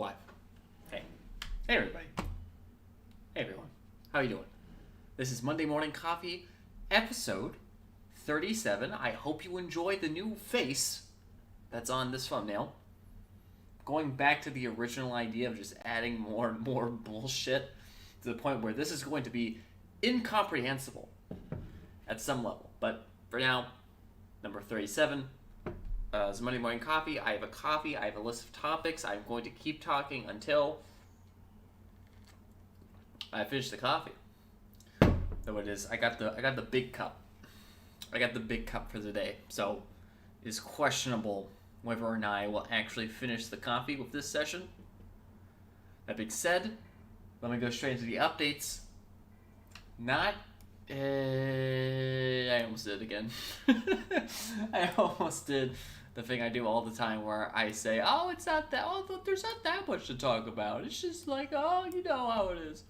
Live. Hey. Hey, everybody. Hey, everyone. How you doing? This is Monday Morning Coffee, episode 37. I hope you enjoyed the new face that's on this thumbnail. Going back to the original idea of just adding more and more bullshit to the point where this is going to be incomprehensible at some level. But for now, number 37. It's Monday Morning Coffee. I have a coffee. I have a list of topics. I'm going to keep talking until I finish the coffee. Though it is, I got the big cup. I got the big cup for the day. So it's questionable whether or not I will actually finish the coffee with this session. That being said, let me go straight into the updates. I almost did it again. I almost did the thing I do all the time where I say, there's not that much to talk about. It's just like, you know how it is.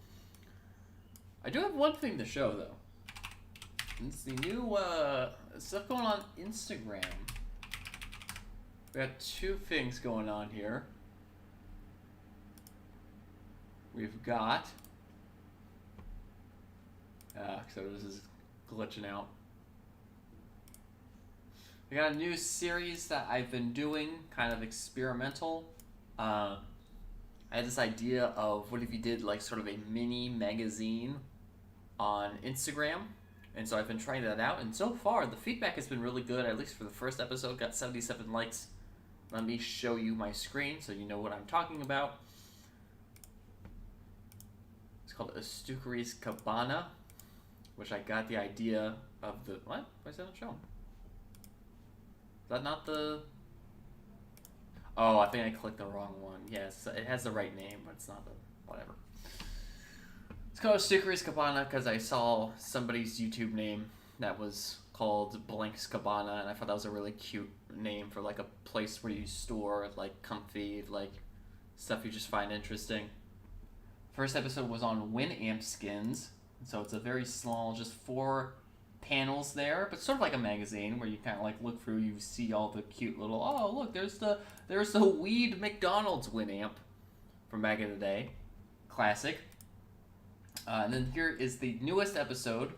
I do have one thing to show, though. It's the new stuff going on Instagram. We got two things going on here. We've got... so this is glitching out. We got a new series that I've been doing, kind of experimental. I had this idea of what if you did like sort of a mini magazine on Instagram. And so I've been trying that out, and so far the feedback has been really good. At least for the first episode, got 77 likes. Let me show you my screen so you know what I'm talking about. It's called Astuckery's Cabana, which I got the idea of the... What? Why is that not showing? Is that not the... Oh, I think I clicked the wrong one. Yes, it has the right name, but it's not the... Whatever. It's called Astuckery's Cabana because I saw somebody's YouTube name that was called Blank's Cabana, and I thought that was a really cute name for like a place where you store like comfy, like stuff you just find interesting. First episode was on Winamp skins. So it's a very small, just 4 panels there, but sort of like a magazine where you kind of like look through, you see all the cute little, oh look, there's the Weed McDonald's Winamp from back in the day. Classic. And then here is the newest episode,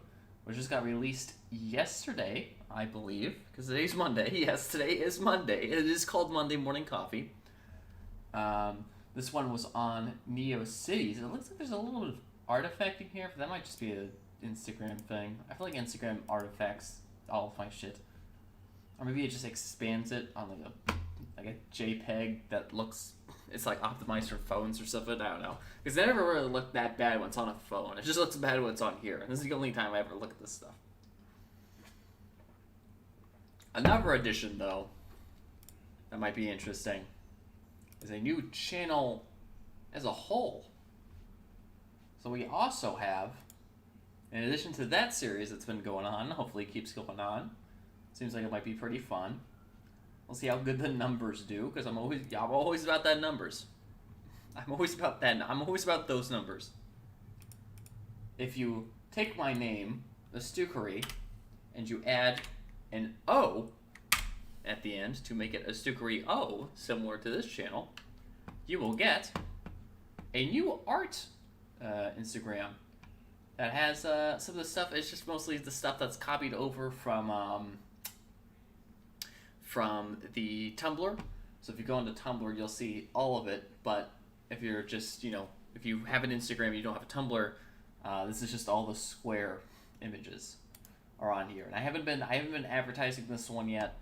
which just got released yesterday, I believe, because today's Monday. Yes, today is Monday. It is called Monday Morning Coffee. This one was on NeoCities. It looks like there's a little bit of artifacting here, but that might just be an Instagram thing. I feel like Instagram artifacts all of my shit. Or maybe it just expands it on like a JPEG that looks... It's like optimized for phones or something. I don't know. Because they never really look that bad when it's on a phone. It just looks bad when it's on here. And this is the only time I ever look at this stuff. Another addition, though, that might be interesting, is a new channel as a whole. So we also have, in addition to that series that's been going on, hopefully it keeps going on. Seems like it might be pretty fun. We'll see how good the numbers do, because I'm always about that numbers. I'm always about that. I'm always about those numbers. If you take my name, Astuckery, and you add an O at the end to make it Astuckery O, similar to this channel, you will get a new art Instagram that has some of the stuff. It's just mostly the stuff that's copied over from the Tumblr. So if you go into Tumblr, you'll see all of it. But if you're just, if you have an Instagram and you don't have a Tumblr, this is just all the square images are on here. And I haven't been advertising this one yet.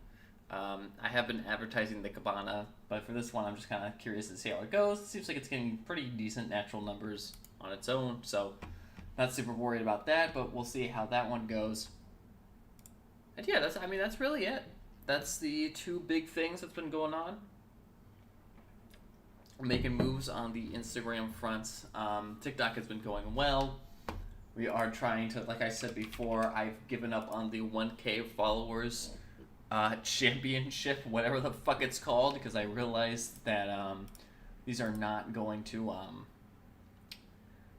I have been advertising the Cabana, but for this one, I'm just kind of curious to see how it goes. It seems like it's getting pretty decent natural numbers on its own, so not super worried about that, but we'll see how that one goes. And yeah, that's really it. That's the two big things that's been going on. Making moves on the Instagram front. TikTok has been going well. We are trying to, like I said before, I've given up on the 1K followers championship, whatever the fuck it's called, because I realized that these are not going to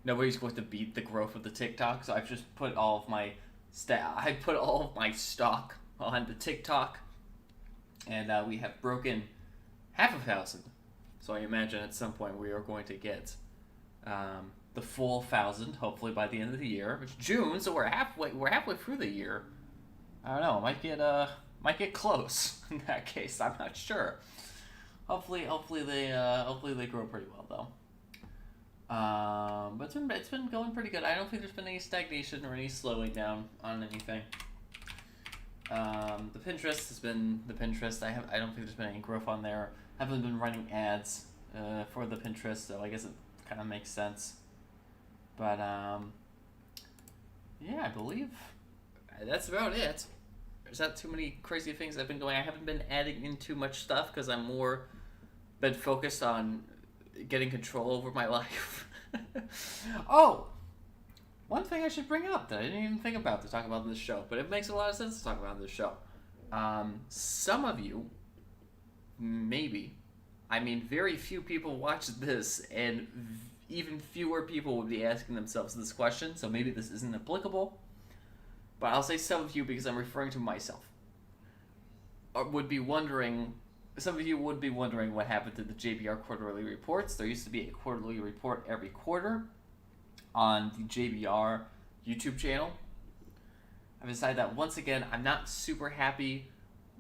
nobody's going to beat the growth of the TikTok. So I've just put all of my stock on the TikTok, and we have broken 500,000 So I imagine at some point we are going to get the full 1,000, hopefully by the end of the year. It's June, so we're halfway through the year. I don't know. Might get close in that case. I'm not sure. Hopefully they grow pretty well though. But it's been going pretty good. I don't think there's been any stagnation or any slowing down on anything. The Pinterest has been the Pinterest. I don't think there's been any growth on there. Haven't been running ads for the Pinterest, so I guess it kind of makes sense. But yeah, I believe that's about it. There's not too many crazy things I've been going. I haven't been adding in too much stuff because I'm more been focused on getting control over my life. Oh, one thing I should bring up that I didn't even think about to talk about in this show, but it makes a lot of sense to talk about in this show. Some of you, maybe, I mean, very few people watch this, and even fewer people would be asking themselves this question, so maybe this isn't applicable. But I'll say some of you because I'm referring to myself. Would be wondering, some of you would be wondering what happened to the JBR quarterly reports. There used to be a quarterly report every quarter on the JBR YouTube channel. I've decided that once again, I'm not super happy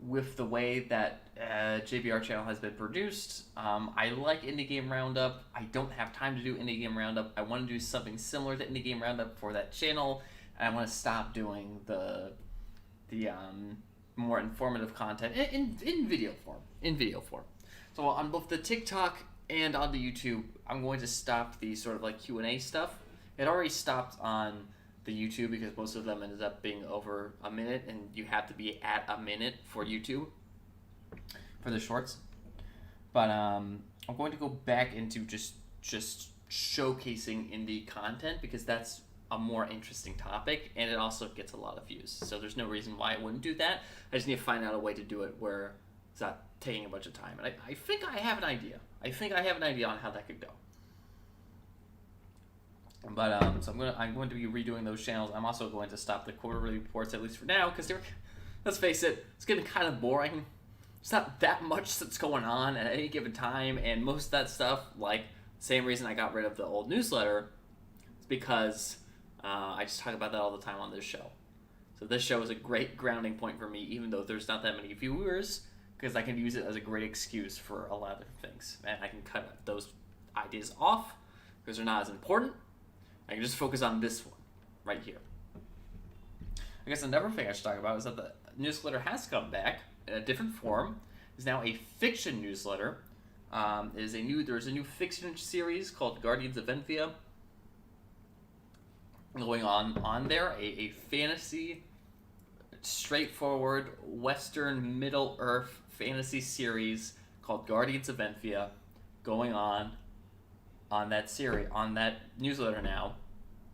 with the way that JBR channel has been produced. I like Indie Game Roundup. I don't have time to do Indie Game Roundup. I want to do something similar to Indie Game Roundup for that channel. And I want to stop doing the more informative content in video form. So on both the TikTok and on the YouTube, I'm going to stop the sort of like Q&A stuff. It already stopped on the YouTube because most of them ended up being over a minute, and you have to be at a minute for YouTube for the shorts. But I'm going to go back into just showcasing indie content because that's a more interesting topic, and it also gets a lot of views. So there's no reason why I wouldn't do that. I just need to find out a way to do it where it's not taking a bunch of time. And I think I have an idea. On how that could go. But so I'm going to be redoing those channels. I'm also going to stop the quarterly reports, at least for now, because let's face it, it's getting kind of boring. There's not that much that's going on at any given time, and most of that stuff, like, same reason I got rid of the old newsletter, is because I just talk about that all the time on this show. So this show is a great grounding point for me, even though there's not that many viewers, because I can use it as a great excuse for a lot of different things. And I can cut those ideas off, because they're not as important. I can just focus on this one, right here. I guess another thing I should talk about is that the newsletter has come back in a different form. It's now a fiction newsletter. There's a new fiction series called Guardians of Envia going on there. A fantasy, straightforward, Western, Middle-earth fantasy series called Guardians of Envia going on that series, on that newsletter now.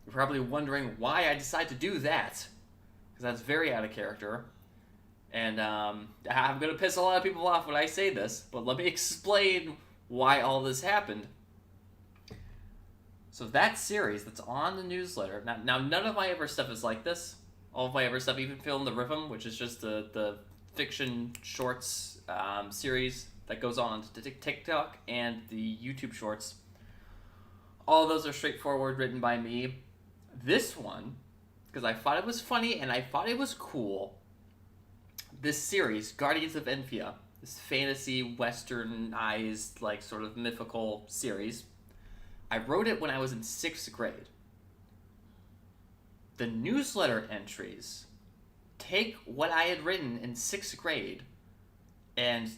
You're probably wondering why I decided to do that, because that's very out of character. And I'm going to piss a lot of people off when I say this, but let me explain why all this happened. So that series that's on the newsletter, now none of my other stuff is like this. All of my other stuff, even Film the Rhythm, which is just the fiction shorts series that goes on to TikTok and the YouTube shorts, all of those are straightforward, written by me. This one, because I thought it was funny and I thought it was cool, this series, Guardians of Envia, this fantasy, westernized, like sort of mythical series, I wrote it when I was in 6th grade. The newsletter entries take what I had written in 6th grade, and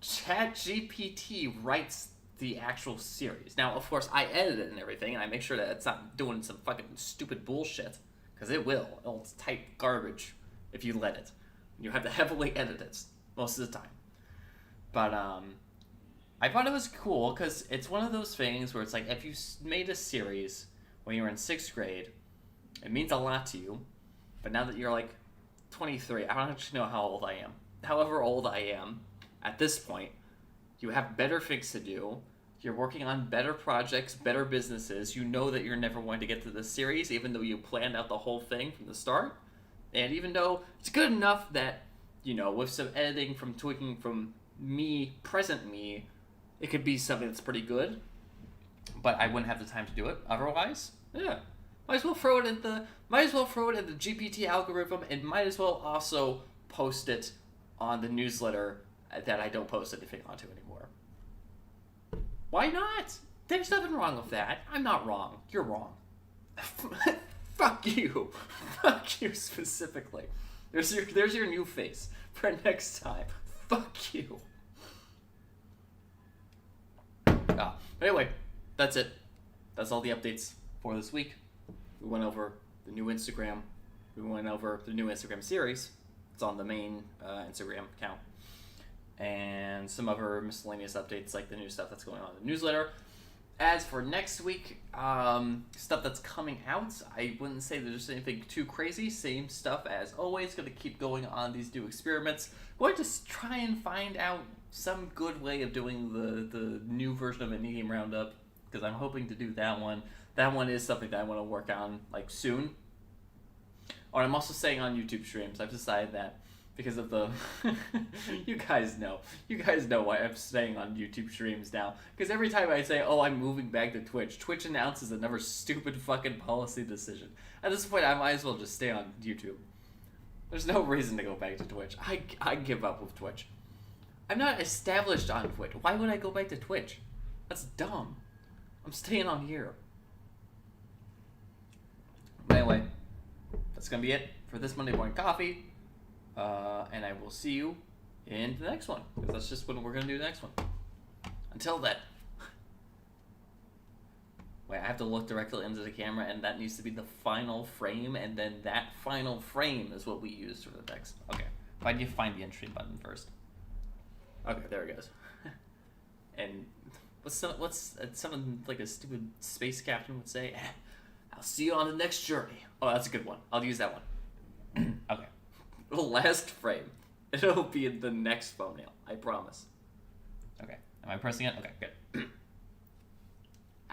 ChatGPT writes the actual series. Now, of course, I edit it and everything, and I make sure that it's not doing some fucking stupid bullshit, because it will. It'll type garbage if you let it. You have to heavily edit it most of the time. But I thought it was cool because it's one of those things where it's like, if you made a series when you were in 6th grade, it means a lot to you. But now that you're like 23, I don't actually know how old I am. However old I am at this point, you have better things to do. You're working on better projects, better businesses. You know that you're never going to get to this series, even though you planned out the whole thing from the start. And even though it's good enough that, you know, with some editing from tweaking from me, present me, it could be something that's pretty good, but I wouldn't have the time to do it otherwise. Yeah. Might as well throw it in the GPT algorithm, and might as well also post it on the newsletter that I don't post anything onto anymore. Why not? There's nothing wrong with that. I'm not wrong. You're wrong. Fuck you. Fuck you specifically. There's your new face for next time. Fuck you. Anyway, that's it. That's all the updates for this week. We went over the new Instagram. We went over the new Instagram series. It's on the main Instagram account. And some other miscellaneous updates like the new stuff that's going on in the newsletter. As for next week, stuff that's coming out, I wouldn't say there's anything too crazy. Same stuff as always. Going to keep going on these new experiments. Going to try and find out some good way of doing the new version of a Medium Roundup, because I'm hoping to do that one. That one is something that I want to work on like soon. Or I'm also saying on YouTube streams. I've decided that because of the you guys know why I'm staying on YouTube streams now, because every time I say, oh, I'm moving back to Twitch announces another stupid fucking policy decision. At this point, I might as well just stay on YouTube. There's no reason to go back to Twitch. I give up with Twitch. I'm not established on Twitch. Why would I go back to Twitch? That's dumb. I'm staying on here. But anyway, that's gonna be it for this Monday Morning Coffee. And I will see you in the next one, because that's just what we're going to do next one. Until then. Wait, I have to look directly into the camera, and that needs to be the final frame, and then that final frame is what we use for the text. Okay, why do you find the entry button first? Okay, there it goes. And what's something like a stupid space captain would say? I'll see you on the next journey. Oh, that's a good one. I'll use that one. Okay. The last frame. It'll be in the next thumbnail. I promise. Okay. Am I pressing it? Okay, good.